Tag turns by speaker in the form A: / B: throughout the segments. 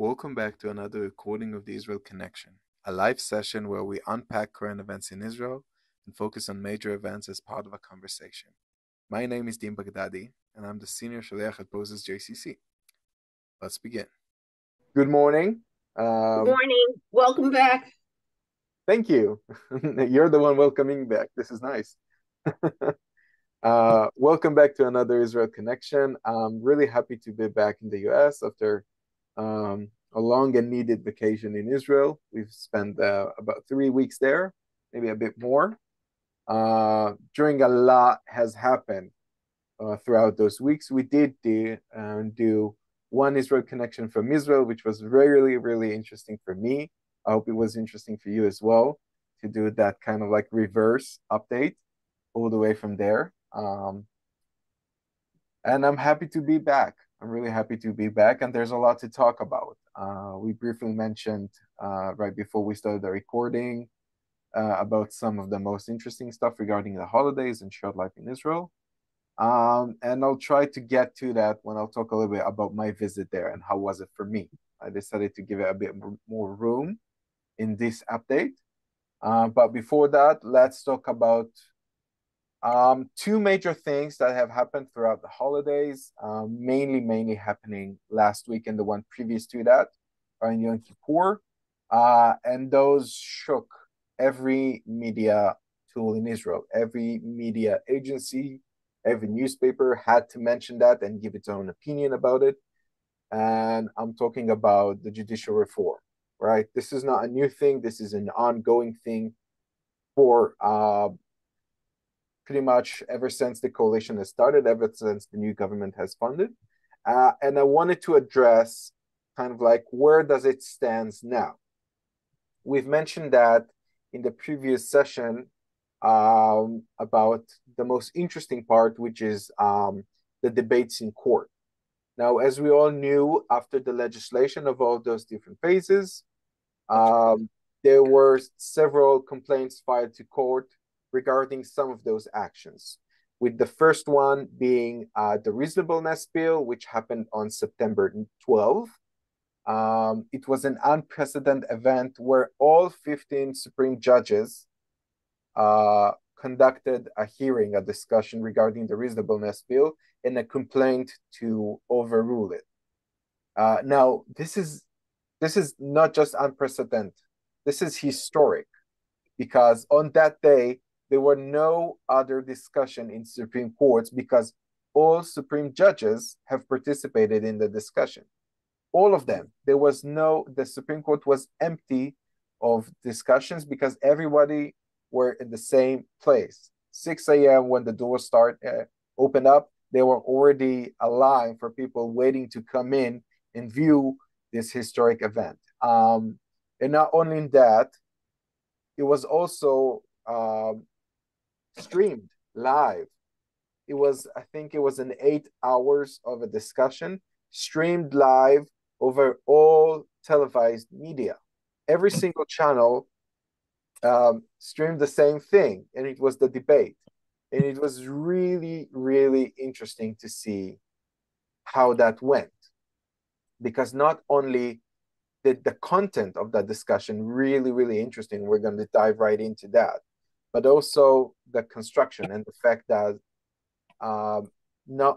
A: Welcome back to another recording of the Israel Connection, a live session where we unpack current events in Israel and focus on major events as part of a conversation. My name is Dean Baghdadi, and I'm the Senior Shaliach at Pozez JCC. Let's begin. Good morning.
B: Good morning. Welcome back.
A: Thank you. You're the one welcoming back. This is nice. Welcome back to another Israel Connection. I'm really happy to be back in the US after a long and needed vacation in Israel. We've spent about 3 weeks there, maybe a bit more. During a lot has happened throughout those weeks. We did do one Israel connection from Israel, which was really, really interesting for me. I hope it was interesting for you as well to do that kind of like reverse update all the way from there. And I'm happy to be back. I'm really happy to be back, and there's a lot to talk about. We briefly mentioned right before we started the recording about some of the most interesting stuff regarding the holidays and shared life in Israel. And I'll try to get to that when I'll talk a little bit about my visit there and how was it for me. I decided to give it a bit more room in this update. But before that, let's talk about two major things that have happened throughout the holidays, mainly happening last week and the one previous to that, in Yom Kippur. And those shook every media tool in Israel. Every media agency, every newspaper had to mention that and give its own opinion about it. And I'm talking about the judicial reform, right? This is not a new thing. This is an ongoing thing for pretty much ever since the coalition has started, ever since the new government has funded. And I wanted to address kind of like where does it stand now? We've mentioned that in the previous session about the most interesting part, which is the debates in court. Now, as we all knew, after the legislation of all those different phases, there were several complaints filed to court regarding some of those actions, with the first one being the reasonableness bill, which happened on September 12th. It was an unprecedented event where all 15 Supreme judges conducted a hearing, a discussion regarding the reasonableness bill and a complaint to overrule it. Now, this is not just unprecedented. This is historic because on that day, there were no other discussion in Supreme Courts because all Supreme judges have participated in the discussion. All of them. The Supreme Court was empty of discussions because everybody were in the same place. 6 a.m. when the doors open up, there were already a line for people waiting to come in and view this historic event. And not only that, it was also streamed live. I think it was an 8 hours of a discussion streamed live over all televised media. Every single channel streamed the same thing, and it was the debate. And it was really, really interesting to see how that went. Because not only did the content of that discussion really, really interesting, we're going to dive right into that, but also the construction and the fact that not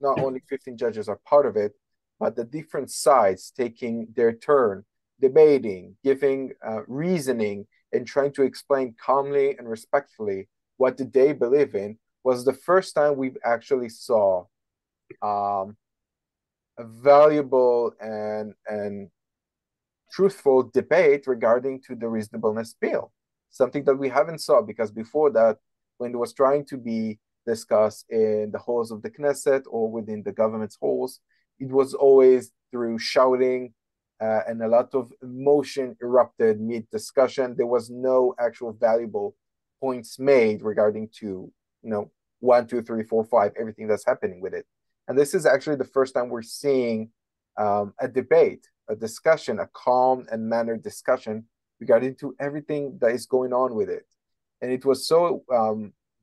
A: only 15 judges are part of it, but the different sides taking their turn, debating, giving reasoning, and trying to explain calmly and respectfully what did they believe in was the first time we've actually saw a valuable and truthful debate regarding to the reasonableness bill, something that we haven't saw because before that, when it was trying to be discussed in the halls of the Knesset or within the government's halls, it was always through shouting and a lot of emotion erupted mid-discussion. There was no actual valuable points made regarding to, 1, 2, 3, 4, 5, everything that's happening with it. And this is actually the first time we're seeing a debate, a discussion, a calm and mannered discussion regarding to everything that is going on with it. And it was so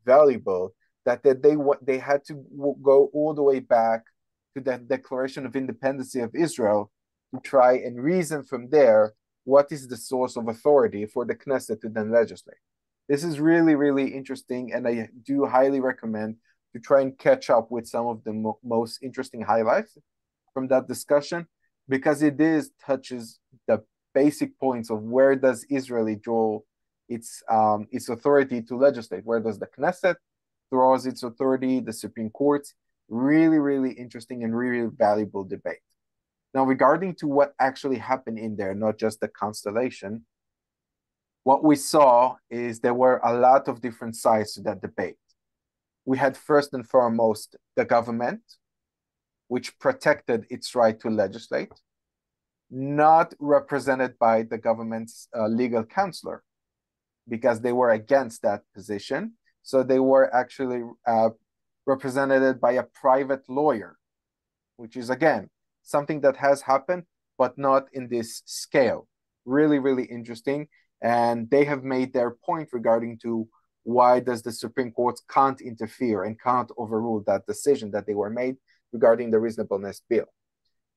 A: valuable that they had to go all the way back to the Declaration of Independence of Israel to try and reason from there what is the source of authority for the Knesset to then legislate. This is really, really interesting, and I do highly recommend to try and catch up with some of the most interesting highlights from that discussion, because it touches the basic points of where does Israel draw its authority to legislate, where does the Knesset draws its authority, the Supreme Court. Really, really interesting and really valuable debate. Now, regarding to what actually happened in there, not just the constellation, what we saw is there were a lot of different sides to that debate. We had first and foremost the government, which protected its right to legislate, not represented by the government's legal counselor, because they were against that position. So they were actually represented by a private lawyer, which is, again, something that has happened, but not in this scale. Really, really interesting. And they have made their point regarding to why does the Supreme Court can't interfere and can't overrule that decision that they were made regarding the reasonableness bill.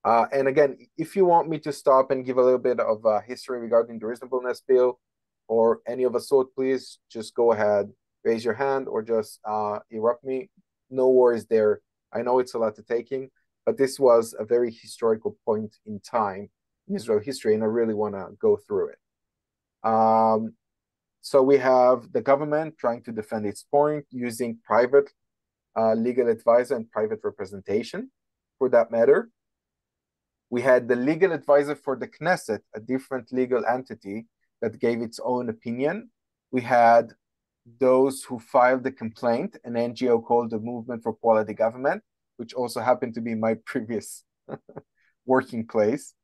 A: And again, if you want me to stop and give a little bit of history regarding the reasonableness bill or any of a sort, please just go ahead, raise your hand, or just erupt me. No worries there. I know it's a lot to take in, but this was a very historical point in time in Israel history, and I really want to go through it. So we have the government trying to defend its point using private legal advisor and private representation, for that matter. We had the legal advisor for the Knesset, a different legal entity that gave its own opinion. We had those who filed the complaint, an NGO called the Movement for Quality Government, which also happened to be my previous working place.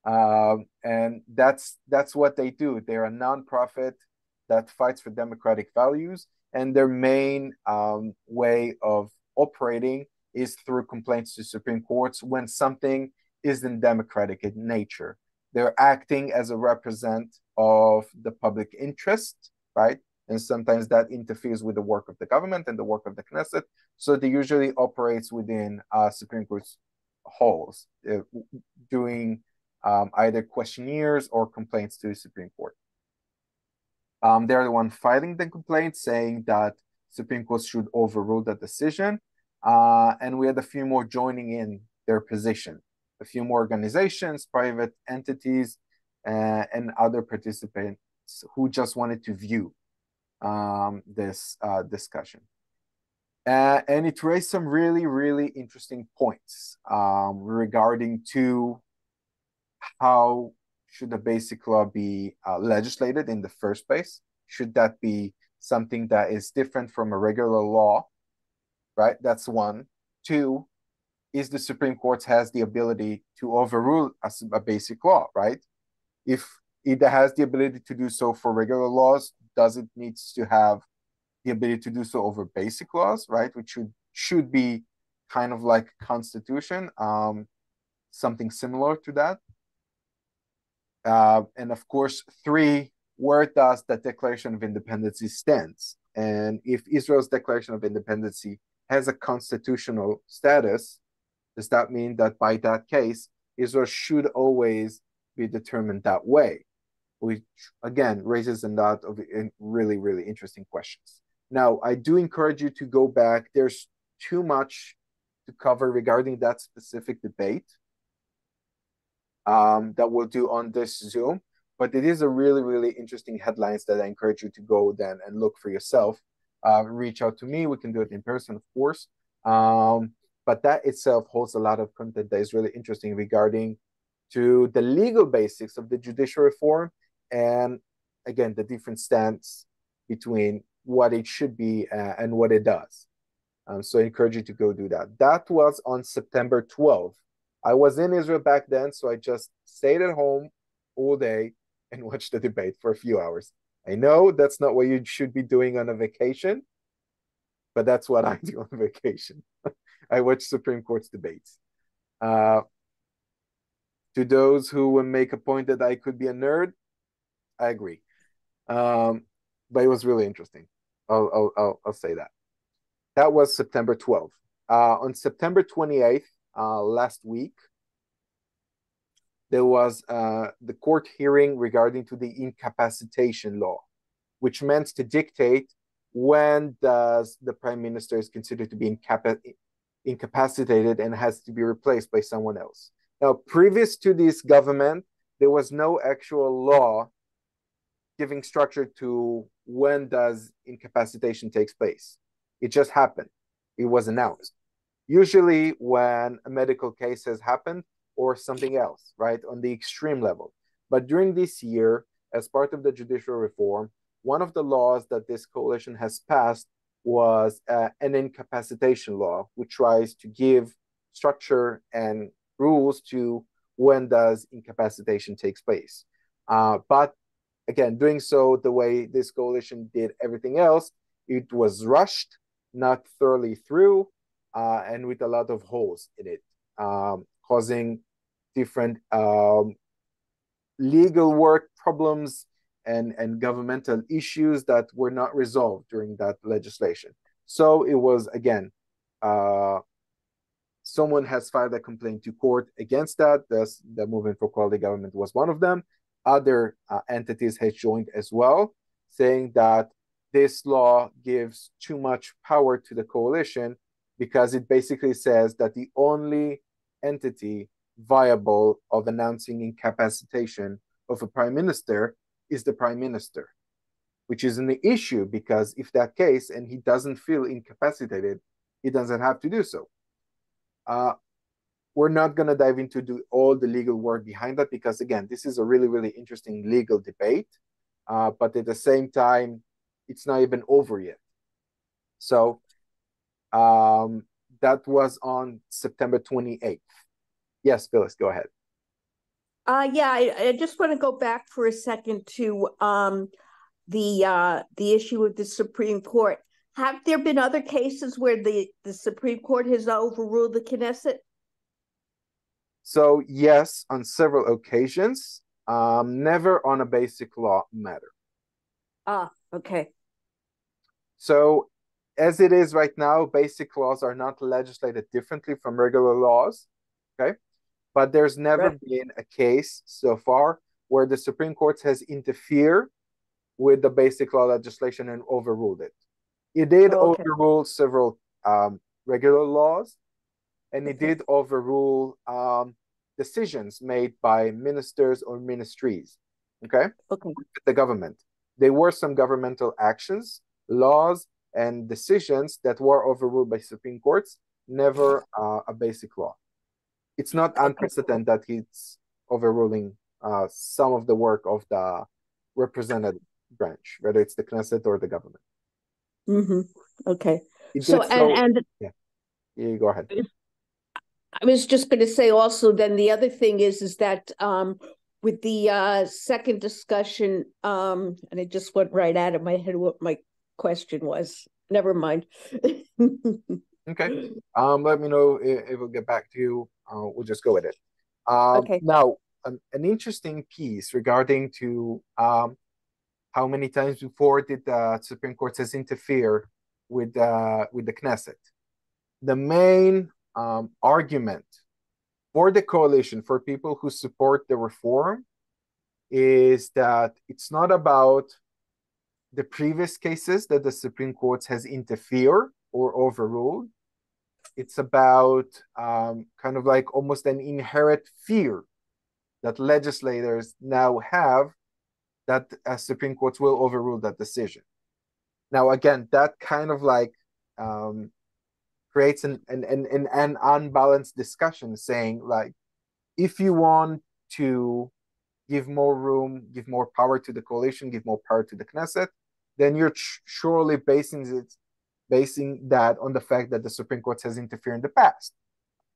A: And that's what they do. They're a nonprofit that fights for democratic values, and their main way of operating is through complaints to Supreme Courts when something isn't democratic in nature. They're acting as a representative of the public interest, right? And sometimes that interferes with the work of the government and the work of the Knesset. So they usually operates within Supreme Court's halls, doing either questionnaires or complaints to the Supreme Court. They're the one filing the complaint, saying that Supreme Court should overrule that decision. And we had a few more joining in their position, a few more organizations, private entities, and other participants who just wanted to view this discussion. And it raised some really, really interesting points regarding to how should the basic law be legislated in the first place? Should that be something that is different from a regular law, right? That's one. Two, is the Supreme Court has the ability to overrule a basic law, right? If it has the ability to do so for regular laws, does it needs to have the ability to do so over basic laws, right? Which should be kind of like Constitution, something similar to that. And of course, three, where does the Declaration of Independence stands? And if Israel's Declaration of Independence has a constitutional status, does that mean that by that case, Israel should always be determined that way? Which, again, raises a lot of really, really interesting questions. Now, I do encourage you to go back. There's too much to cover regarding that specific debate that we'll do on this Zoom, but it is a really, really interesting headlines that I encourage you to go then and look for yourself. Reach out to me. We can do it in person, of course. But that itself holds a lot of content that is really interesting regarding to the legal basics of the judicial reform, and again, the different stance between what it should be and what it does. So I encourage you to go do that. That was on September 12th. I was in Israel back then, so I just stayed at home all day and watched the debate for a few hours. I know that's not what you should be doing on a vacation, but that's what I do on vacation. I watch Supreme Court's debates. To those who make a point that I could be a nerd, I agree. But it was really interesting. I'll say that. That was September 12th. On September 28th, last week, there was the court hearing regarding to the incapacitation law, which meant to dictate when does the prime minister is considered to be incapacitated and has to be replaced by someone else. Now, previous to this government, there was no actual law giving structure to when does incapacitation takes place. It just happened. It was announced. Usually when a medical case has happened or something else, right, on the extreme level. But during this year, as part of the judicial reform, one of the laws that this coalition has passed was an incapacitation law, which tries to give structure and rules to when does incapacitation takes place. But again, doing so the way this coalition did everything else, it was rushed, not thoroughly through, and with a lot of holes in it, causing different legal work problems and governmental issues that were not resolved during that legislation. So it was, again, someone has filed a complaint to court against that. The Movement for Quality Government was one of them. Other entities has joined as well, saying that this law gives too much power to the coalition because it basically says that the only entity viable of announcing incapacitation of a prime minister is the prime minister, which is an issue because if that case and he doesn't feel incapacitated, he doesn't have to do so. We're not going to dive into all the legal work behind that because, again, this is a really, really interesting legal debate. But at the same time, it's not even over yet. So that was on September 28th. Yes, Phyllis, go ahead.
B: Yeah, I just want to go back for a second to the issue of the Supreme Court. Have there been other cases where the Supreme Court has overruled the Knesset?
A: So yes, on several occasions, never on a basic law matter.
B: Okay.
A: So as it is right now, basic laws are not legislated differently from regular laws, okay? But there's never been a case so far where the Supreme Court has interfered with the basic law legislation and overruled it. It did overrule several regular laws, and it did overrule decisions made by ministers or ministries, okay? The government. There were some governmental actions, laws, and decisions that were overruled by Supreme Courts, never a basic law. It's not unprecedented that he's overruling some of the work of the representative branch, whether it's the Knesset or the government.
B: Okay.
A: Yeah, you go ahead.
B: I was just going to say also, then the other thing is that with the second discussion, and it just went right out of my head what my question was. Never mind.
A: Okay. Let me know if we'll get back to you. We'll just go with it.
B: Okay.
A: Now, an interesting piece regarding to how many times before did the Supreme Court has interfered with the Knesset. The main argument for the coalition, for people who support the reform, is that it's not about the previous cases that the Supreme Court has interfered or overruled. It's about kind of like almost an inherent fear that legislators now have that Supreme Court will overrule that decision. Now, again, that kind of like creates an unbalanced discussion, saying like, if you want to give more room, give more power to the coalition, give more power to the Knesset, then you're surely basing that on the fact that the Supreme Court has interfered in the past.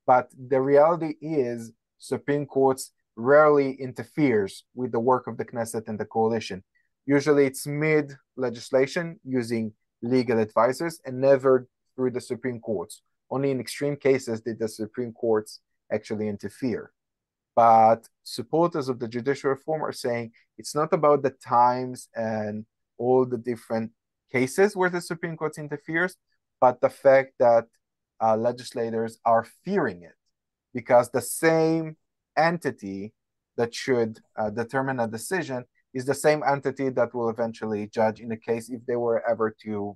A: But the reality is Supreme Courts rarely interferes with the work of the Knesset and the coalition. Usually it's mid-legislation using legal advisors and never through the Supreme Courts. Only in extreme cases did the Supreme Courts actually interfere. But supporters of the judicial reform are saying it's not about the times and all the different cases where the Supreme Court interferes, but the fact that legislators are fearing it because the same entity that should determine a decision is the same entity that will eventually judge in the case if they were ever to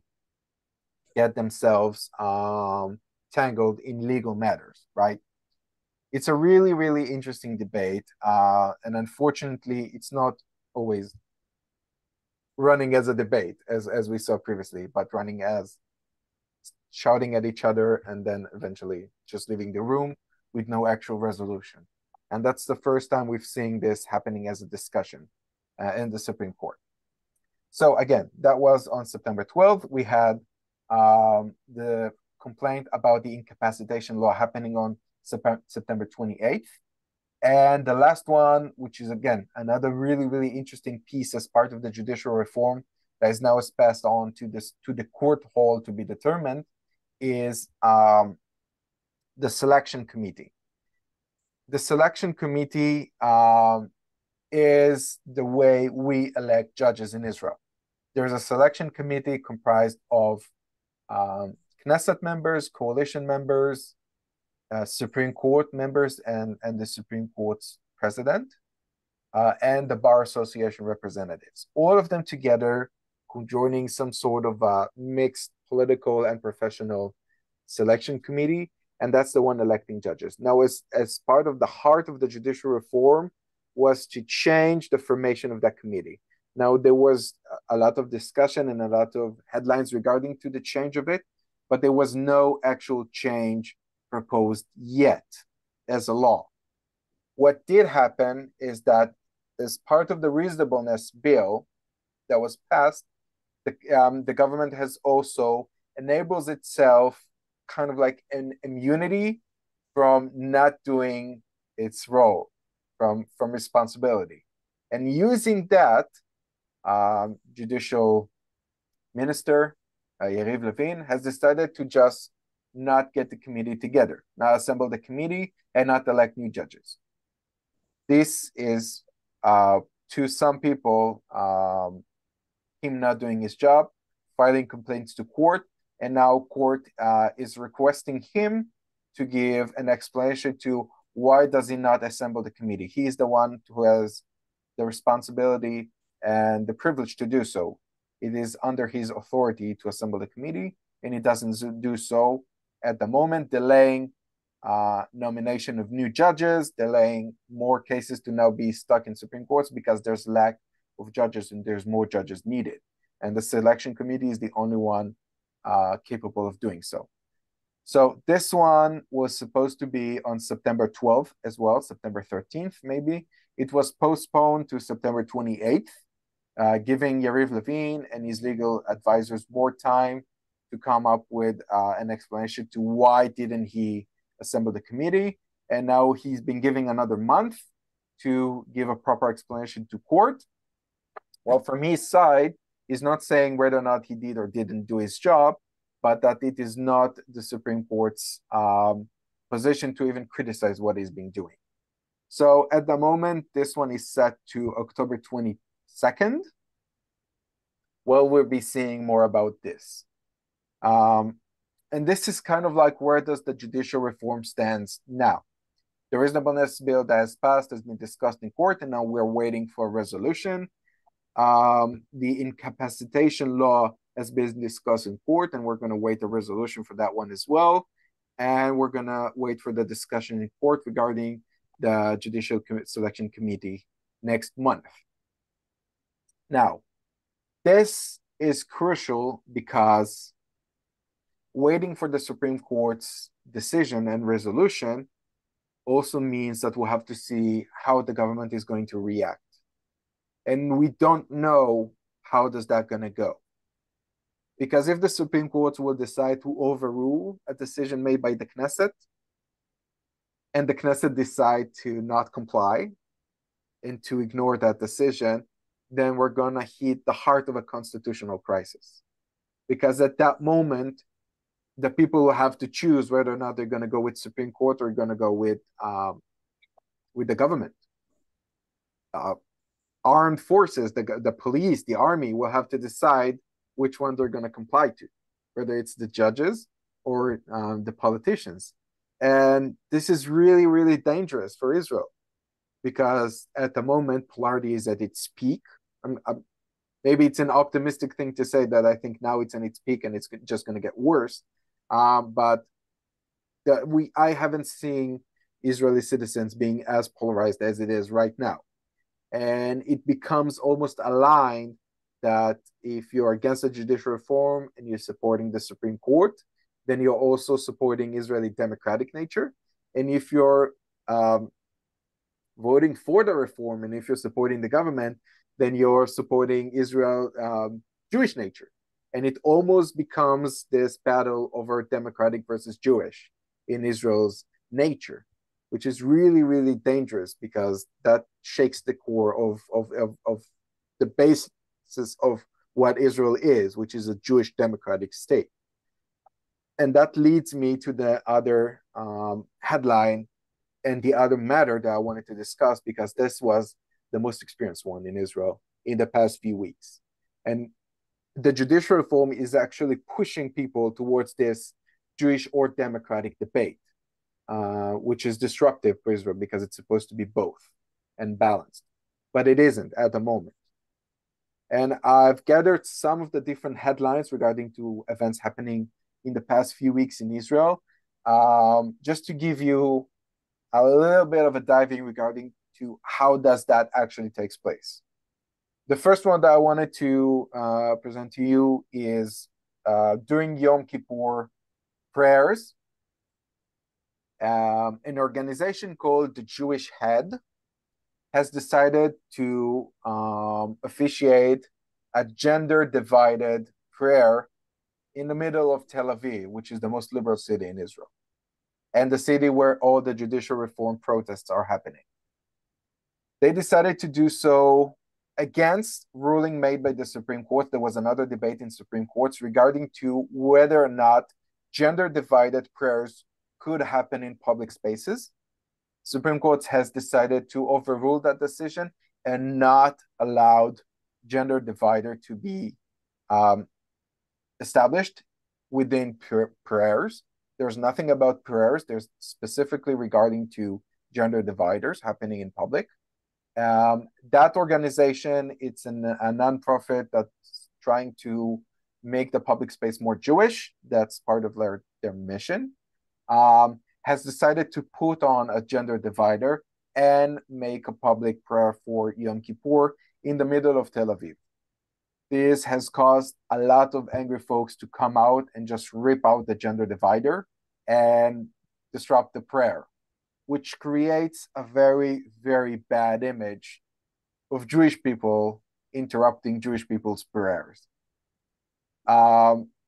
A: get themselves tangled in legal matters, right? It's a really, really interesting debate. And unfortunately, it's not always running as a debate, as we saw previously, but running as shouting at each other and then eventually just leaving the room with no actual resolution. And that's the first time we've seen this happening as a discussion in the Supreme Court. So again, that was on September 12th. We had the complaint about the incapacitation law happening on September 28th. And the last one, which is again another really, really interesting piece as part of the judicial reform that is now passed on to the court hall to be determined, is the selection committee. The selection committee is the way we elect judges in Israel. There's a selection committee comprised of Knesset members, coalition members, Supreme Court members, and the Supreme Court's president, and the Bar Association representatives. All of them together joining some sort of mixed political and professional selection committee, and that's the one electing judges. Now, as part of the heart of the judicial reform was to change the formation of that committee. Now, there was a lot of discussion and a lot of headlines regarding to the change of it, but there was no actual change proposed yet as a law. What did happen is that as part of the reasonableness bill that was passed, the government has also enables itself kind of like an immunity from not doing its role, from responsibility. And using that, judicial minister, Yariv Levin, has decided to just not get the committee together, not assemble the committee, and not elect new judges. This is, to some people, him not doing his job, filing complaints to court, and now court is requesting him to give an explanation to why does he not assemble the committee. He is the one who has the responsibility and the privilege to do so. It is under his authority to assemble the committee, and he doesn't do so at the moment, delaying nomination of new judges, delaying more cases to now be stuck in Supreme Courts because there's lack of judges and there's more judges needed. And the selection committee is the only one capable of doing so. So this one was supposed to be on September 12th as well, September 13th maybe. It was postponed to September 28th, giving Yariv Levin and his legal advisors more time to come up with an explanation to why didn't he assemble the committee. And now he's been giving another month to give a proper explanation to court. Well, from his side, he's not saying whether or not he did or didn't do his job, but that it is not the Supreme Court's position to even criticize what he's been doing. So at the moment, this one is set to October 22nd. Well, we'll be seeing more about this. And this is kind of like where does the judicial reform stands now. The reasonableness bill that has passed has been discussed in court, and now we're waiting for a resolution. The incapacitation law has been discussed in court, and we're going to wait a resolution for that one as well. And we're going to wait for the discussion in court regarding the Judicial Selection Committee next month. Now, this is crucial because waiting for the Supreme Court's decision and resolution also means that we'll have to see how the government is going to react. And we don't know how does that going to go. Because if the Supreme Court will decide to overrule a decision made by the Knesset, and the Knesset decide to not comply and to ignore that decision, then we're going to hit the heart of a constitutional crisis. Because at that moment, the people will have to choose whether or not they're going to go with Supreme Court or going to go with the government. Armed forces, the police, the army will have to decide which one they're going to comply to, whether it's the judges or the politicians. And this is really, really dangerous for Israel because at the moment polarity is at its peak. Maybe it's an optimistic thing to say that I think now it's in its peak and it's just going to get worse. But I haven't seen Israeli citizens being as polarized as it is right now. And it becomes almost a line that if you're against the judicial reform and you're supporting the Supreme Court, then you're also supporting Israeli democratic nature. And if you're voting for the reform and if you're supporting the government, then you're supporting Israel Jewish nature. And it almost becomes this battle over democratic versus Jewish in Israel's nature, which is really, really dangerous because that shakes the core of the basis of what Israel is, which is a Jewish democratic state. And that leads me to the other headline and the other matter that I wanted to discuss, because this was the most experienced one in Israel in the past few weeks. And the judicial reform is actually pushing people towards this Jewish or democratic debate, which is disruptive for Israel because it's supposed to be both and balanced. But it isn't at the moment. And I've gathered some of the different headlines regarding to events happening in the past few weeks in Israel, just to give you a little bit of a diving regarding to how does that actually takes place. The first one that I wanted to present to you is during Yom Kippur prayers, an organization called the Jewish Head has decided to officiate a gender-divided prayer in the middle of Tel Aviv, which is the most liberal city in Israel, and the city where all the judicial reform protests are happening. They decided to do so against ruling made by the Supreme Court. There was another debate in Supreme Courts regarding to whether or not gender-divided prayers could happen in public spaces. Supreme Court has decided to overrule that decision and not allowed gender divider to be established within prayers. There's nothing about prayers. There's specifically regarding to gender dividers happening in public. That organization, it's a nonprofit that's trying to make the public space more Jewish. That's part of their mission. Has decided to put on a gender divider and make a public prayer for Yom Kippur in the middle of Tel Aviv. This has caused a lot of angry folks to come out and just rip out the gender divider and disrupt the prayer, which creates a very, very bad image of Jewish people interrupting Jewish people's prayers.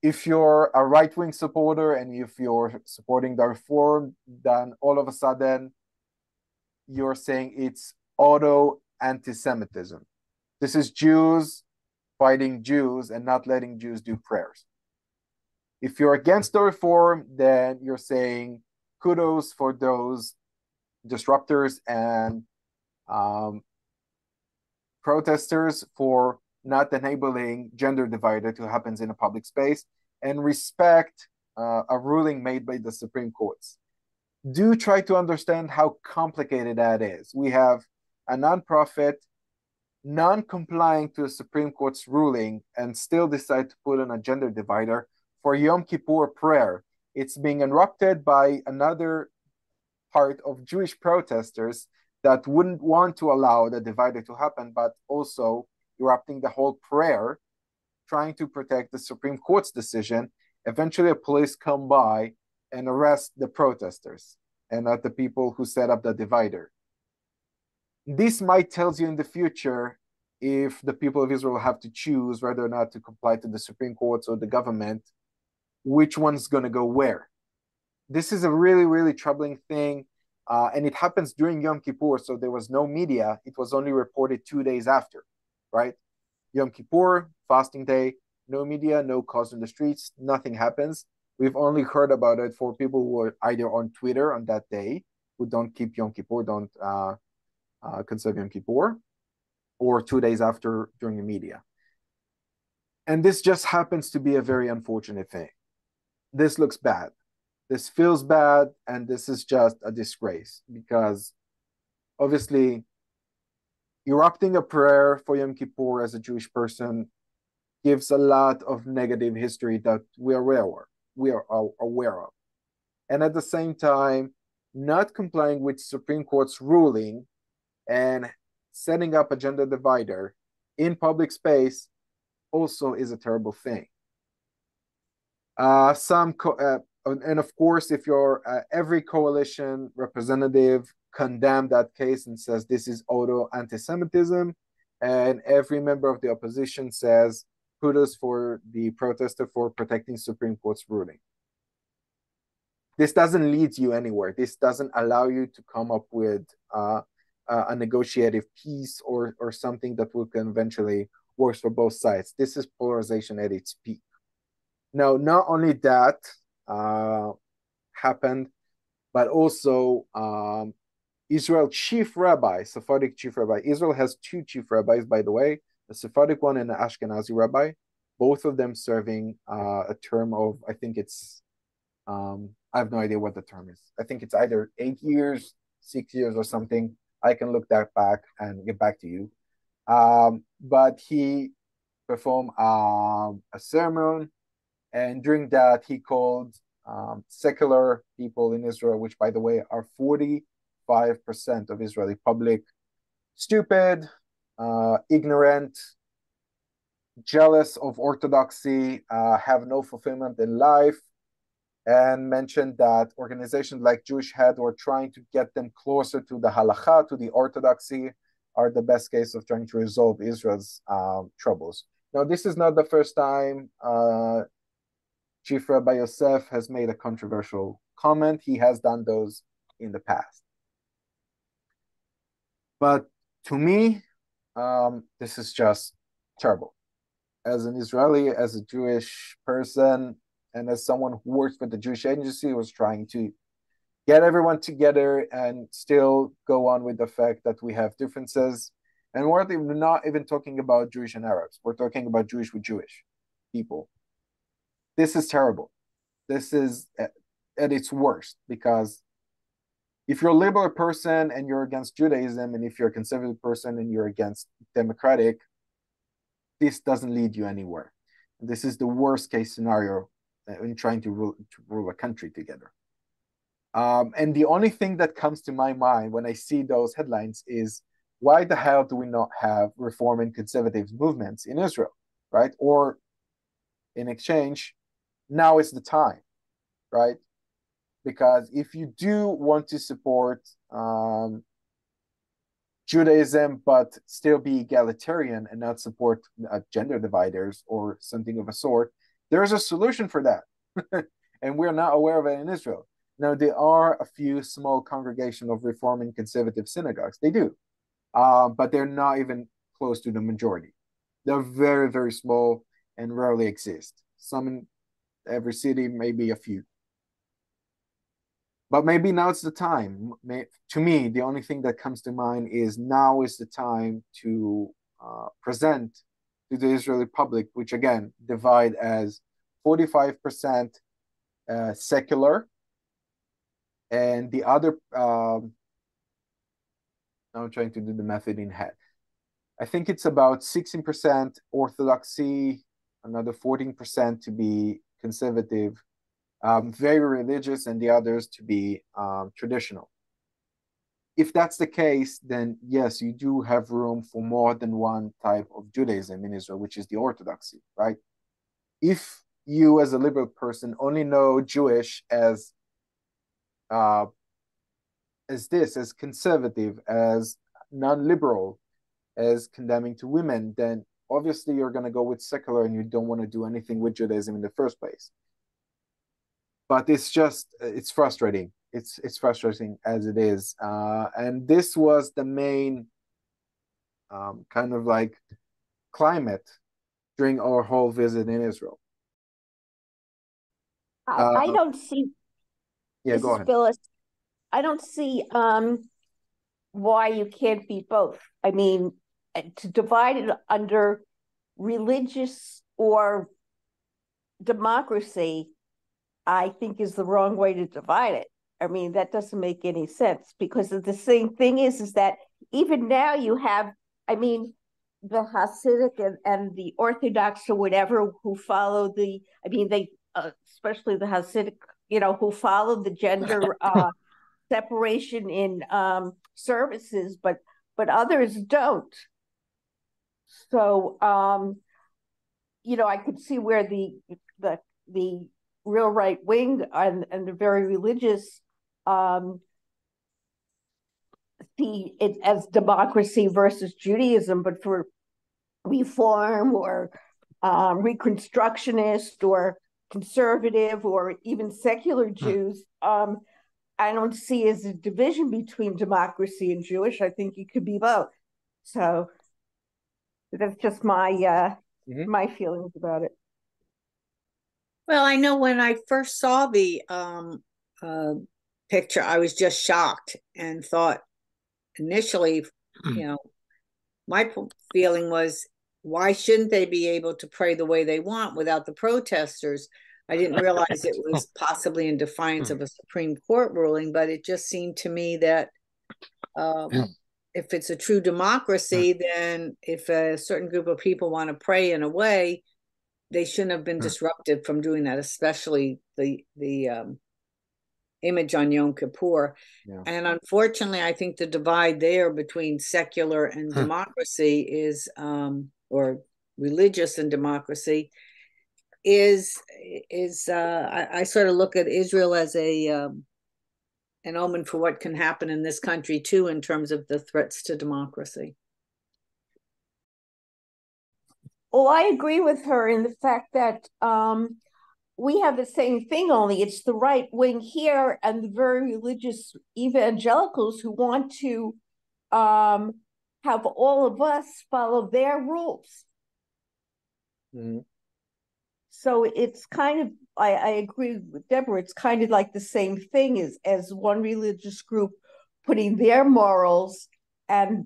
A: If you're a right-wing supporter and if you're supporting the reform, then all of a sudden you're saying it's auto anti-Semitism. This is Jews fighting Jews and not letting Jews do prayers. If you're against the reform, then you're saying kudos for those disruptors and protesters for not enabling gender divider to happen in a public space, and respect a ruling made by the Supreme Courts. Do try to understand how complicated that is. We have a nonprofit non-complying to the Supreme Court's ruling and still decide to put on a gender divider for Yom Kippur prayer. It's being interrupted by another part of Jewish protesters that wouldn't want to allow the divider to happen, but also erupting the whole prayer, trying to protect the Supreme Court's decision. Eventually, police come by and arrest the protesters and not the people who set up the divider. This might tell you in the future if the people of Israel have to choose whether or not to comply to the Supreme Court or the government, which one's going to go where. This is a really, really troubling thing. And it happens during Yom Kippur, so there was no media. It was only reported 2 days after, right? Yom Kippur, fasting day, no media, no cause in the streets, nothing happens. We've only heard about it for people who are either on Twitter on that day, who don't keep Yom Kippur, don't conserve Yom Kippur, or 2 days after during the media. And this just happens to be a very unfortunate thing. This looks bad. This feels bad, and this is just a disgrace because obviously, erupting a prayer for Yom Kippur as a Jewish person gives a lot of negative history that we are aware of. And at the same time, not complying with Supreme Court's ruling and setting up a gender divider in public space also is a terrible thing. And of course, if every coalition representative condemned that case and says this is auto anti-Semitism, and every member of the opposition says kudos for the protester for protecting Supreme Court's ruling. This doesn't lead you anywhere. This doesn't allow you to come up with a negotiated peace or something that will eventually work for both sides. This is polarization at its peak. Now, not only that happened, but also Israel chief rabbi, Sephardic chief rabbi. Israel has two chief rabbis, by the way, a Sephardic one and an Ashkenazi rabbi, both of them serving a term of, I think it's, I have no idea what the term is. I think it's either 8 years, 6 years or something. I can look that back and get back to you. But he performed a sermon, and during that he called secular people in Israel, which by the way are 45% of Israeli public, stupid, ignorant, jealous of orthodoxy, have no fulfillment in life, and mentioned that organizations like Jewish Head were trying to get them closer to the halacha, to the orthodoxy, are the best case of trying to resolve Israel's troubles. Now, this is not the first time Chief Rabbi Yosef has made a controversial comment. He has done those in the past. But to me, this is just terrible. As an Israeli, as a Jewish person, and as someone who works for the Jewish Agency, was trying to get everyone together and still go on with the fact that we have differences. And we're not even talking about Jewish and Arabs. We're talking about Jewish with Jewish people. This is terrible. This is at its worst, because if you're a liberal person and you're against Judaism, and if you're a conservative person and you're against democratic, this doesn't lead you anywhere. This is the worst case scenario in trying to rule a country together. And the only thing that comes to my mind when I see those headlines is, why the hell do we not have reform and conservative movements in Israel, right? Or in exchange, now is the time, right? Because if you do want to support Judaism, but still be egalitarian and not support gender dividers or something of a sort, there's a solution for that. And we're not aware of it in Israel. Now, there are a few small congregation of Reform and conservative synagogues. They do. But they're not even close to the majority. They're very, very small and rarely exist. Some in every city, maybe a few. But maybe now it's the time. To me, the only thing that comes to mind is now is the time to present to the Israeli public, which again, divide as 45% secular, and the other, I'm trying to do the method in head. I think it's about 16% Orthodoxy, another 14% to be conservative, very religious, and the others to be traditional. If that's the case, then yes, you do have room for more than one type of Judaism in Israel, which is the Orthodoxy, right? If you as a liberal person only know Jewish as conservative, as non-liberal, as condemning to women, then obviously you're going to go with secular and you don't want to do anything with Judaism in the first place. But it's frustrating. It's frustrating as it is. And this was the main kind of like climate during our whole visit in Israel.
B: I don't see.
A: Yeah,
B: This
A: go
B: is
A: ahead.
B: Phyllis. I don't see why you can't be both. I mean, to divide it under religious or democracy, I think is the wrong way to divide it. I mean, that doesn't make any sense, because the same thing is that even now you have, I mean, the Hasidic and the Orthodox or whatever who follow I mean, they, especially the Hasidic, who follow the gender separation in services, but others don't. So, I could see where the real right wing and the very religious see it as democracy versus Judaism, but for reform or reconstructionist or conservative or even secular Jews, I don't see as a division between democracy and Jewish. I think it could be both. So that's just my my feelings about it.
C: Well, I know when I first saw the picture, I was just shocked and thought initially, my feeling was, why shouldn't they be able to pray the way they want without the protesters? I didn't realize it was possibly in defiance of a Supreme Court ruling, but it just seemed to me that if it's a true democracy, then if a certain group of people want to pray in a way, they shouldn't have been disrupted from doing that, especially the image on Yom Kippur. Yeah. And unfortunately, I think the divide there between secular and democracy is, or religious and democracy, is I sort of look at Israel as an omen for what can happen in this country too, in terms of the threats to democracy.
B: Well, I agree with her in the fact that we have the same thing, only it's the right wing here and the very religious evangelicals who want to have all of us follow their rules. Mm-hmm. So it's kind of, I agree with Deborah, it's kind of like the same thing as one religious group putting their morals and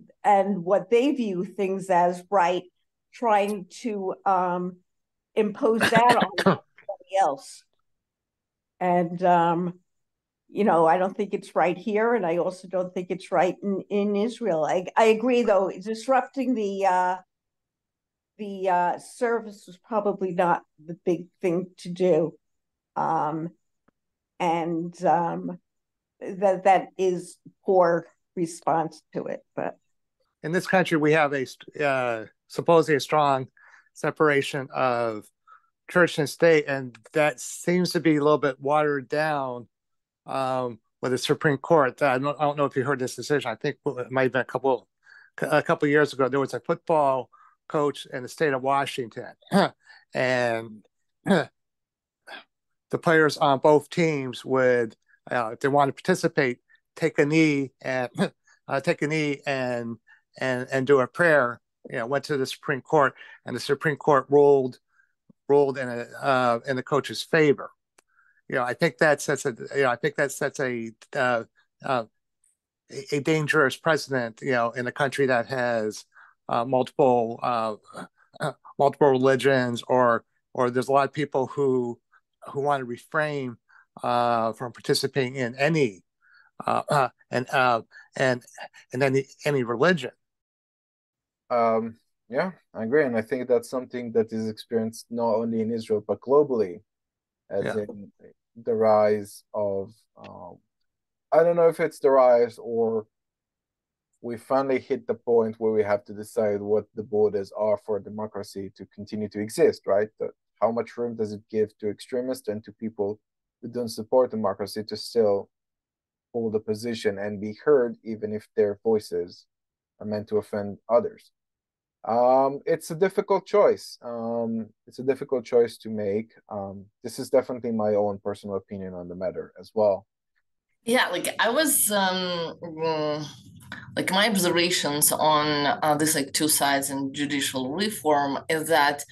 B: what they view things as right, trying to impose that on everybody else. And, I don't think it's right here, and I also don't think it's right in Israel. I agree, though, disrupting the service was probably not the big thing to do. That is poor response to it. But
D: in this country, we have a supposedly a strong separation of church and state, and that seems to be a little bit watered down with the Supreme Court. I don't know if you heard this decision. I think it might have been a couple years ago. There was a football coach in the state of Washington, and the players on both teams would, if they wanted to participate, take a knee and do a prayer. Went to the Supreme Court, and the Supreme Court ruled in the coach's favor. I think that sets a dangerous precedent. In a country that has multiple religions, or there's a lot of people who want to refrain from participating in any any religion.
A: Yeah, I agree, and I think that's something that is experienced not only in Israel but globally, as in the rise of I don't know if it's the rise or we finally hit the point where we have to decide what the borders are for democracy to continue to exist, right? How much room does it give to extremists and to people who don't support democracy to still hold a position and be heard, even if their voices are meant to offend others? It's a difficult choice. It's a difficult choice to make. This is definitely my own personal opinion on the matter as well.
E: Yeah, I was my observations on this two sides in judicial reform is that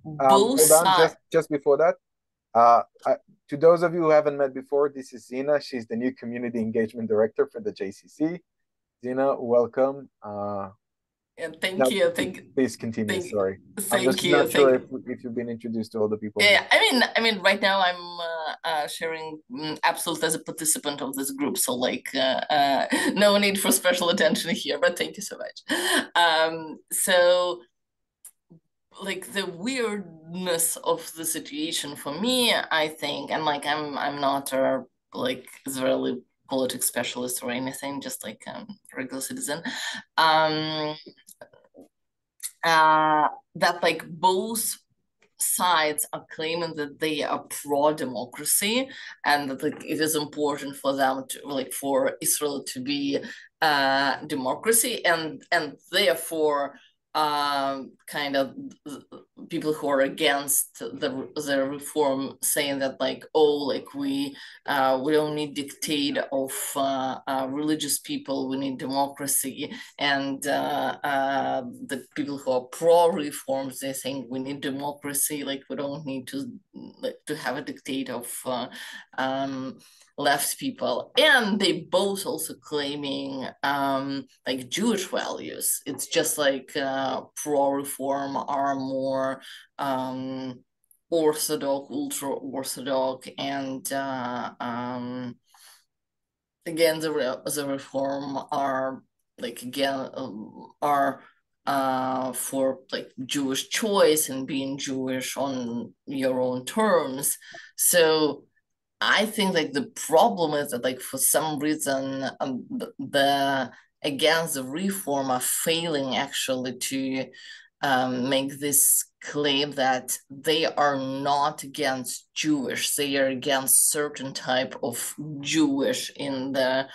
E: both
A: sides. Just before that, to those of you who haven't met before, this is Zina. She's the new community engagement director for the JCC. Zina, welcome.
E: Thank you.
A: Please continue. Sorry.
E: Thank
A: I'm just
E: you.
A: not sure if you've been introduced to all the people.
E: Yeah, I mean, right now sharing absolutely as a participant of this group. So like no need for special attention here, but thank you so much. So like the weirdness of the situation for me, I think, and like I'm not a like Israeli politics specialist or anything, just like regular citizen. That like both sides are claiming that they are pro-democracy and that like it is important for them to like for Israel to be democracy and therefore kind of people who are against the reform saying that like like we don't need dictate of religious people, we need democracy, and the people who are pro-reforms, they think we need democracy, like we don't need to have a dictate of left people. And they both also claiming like Jewish values. It's just like pro-reform are more orthodox, ultra-orthodox, and again the reform are like again are for like Jewish choice and being Jewish on your own terms. So I think like the problem is that like for some reason the against the reform are failing actually to make this claim that they are not against Jewish, they are against certain type of Jewish in the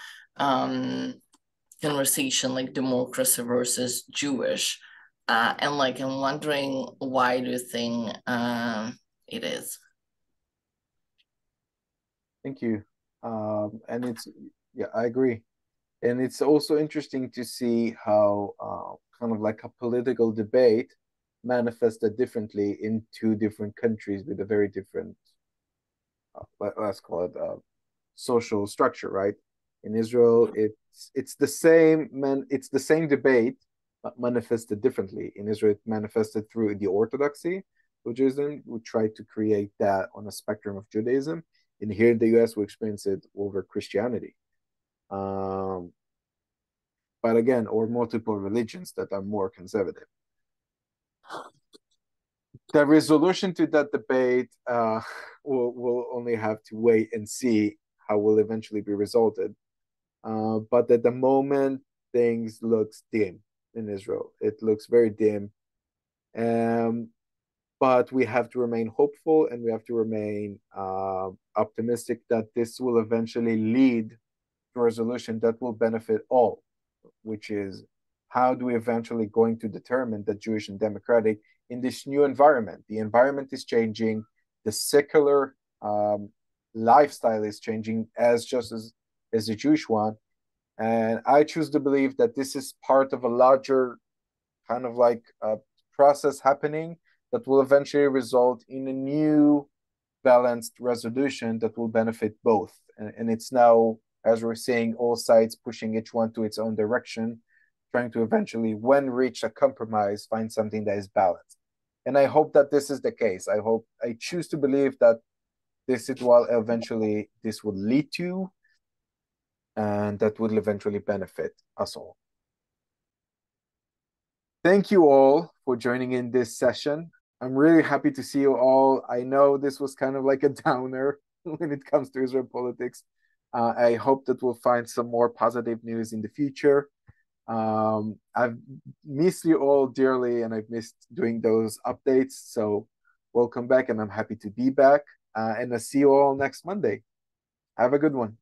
E: conversation, like democracy versus Jewish. And like I'm wondering, why do you think it is?
A: Thank you. And it's, yeah, I agree. And it's also interesting to see how kind of like a political debate manifested differently in two different countries with a very different, let's call it social structure, right? In Israel, it's the same it's the same debate, but manifested differently. In Israel, it manifested through the orthodoxy of Judaism. We tried to create that on a spectrum of Judaism. And here in the US, we experience it over Christianity. But again, or multiple religions that are more conservative. The resolution to that debate we'll only have to wait and see how will eventually be resulted. But at the moment, things looks dim in Israel. It looks very dim. But we have to remain hopeful and we have to remain optimistic that this will eventually lead to a resolution that will benefit all, which is how do we eventually going to determine that Jewish and democratic in this new environment? The environment is changing, the secular lifestyle is changing as the Jewish one. And I choose to believe that this is part of a larger kind of like process happening that will eventually result in a new balanced resolution that will benefit both. And it's now, as we're saying, all sides pushing each one to its own direction, trying to eventually, when reach a compromise, find something that is balanced. And I hope that this is the case. I choose to believe that this is what eventually this would lead to, and that will eventually benefit us all. Thank you all for joining in this session. I'm really happy to see you all. I know this was kind of like a downer when it comes to Israel politics. I hope that we'll find some more positive news in the future. I've missed you all dearly and I've missed doing those updates. So welcome back and I'm happy to be back. And I'll see you all next Monday. Have a good one.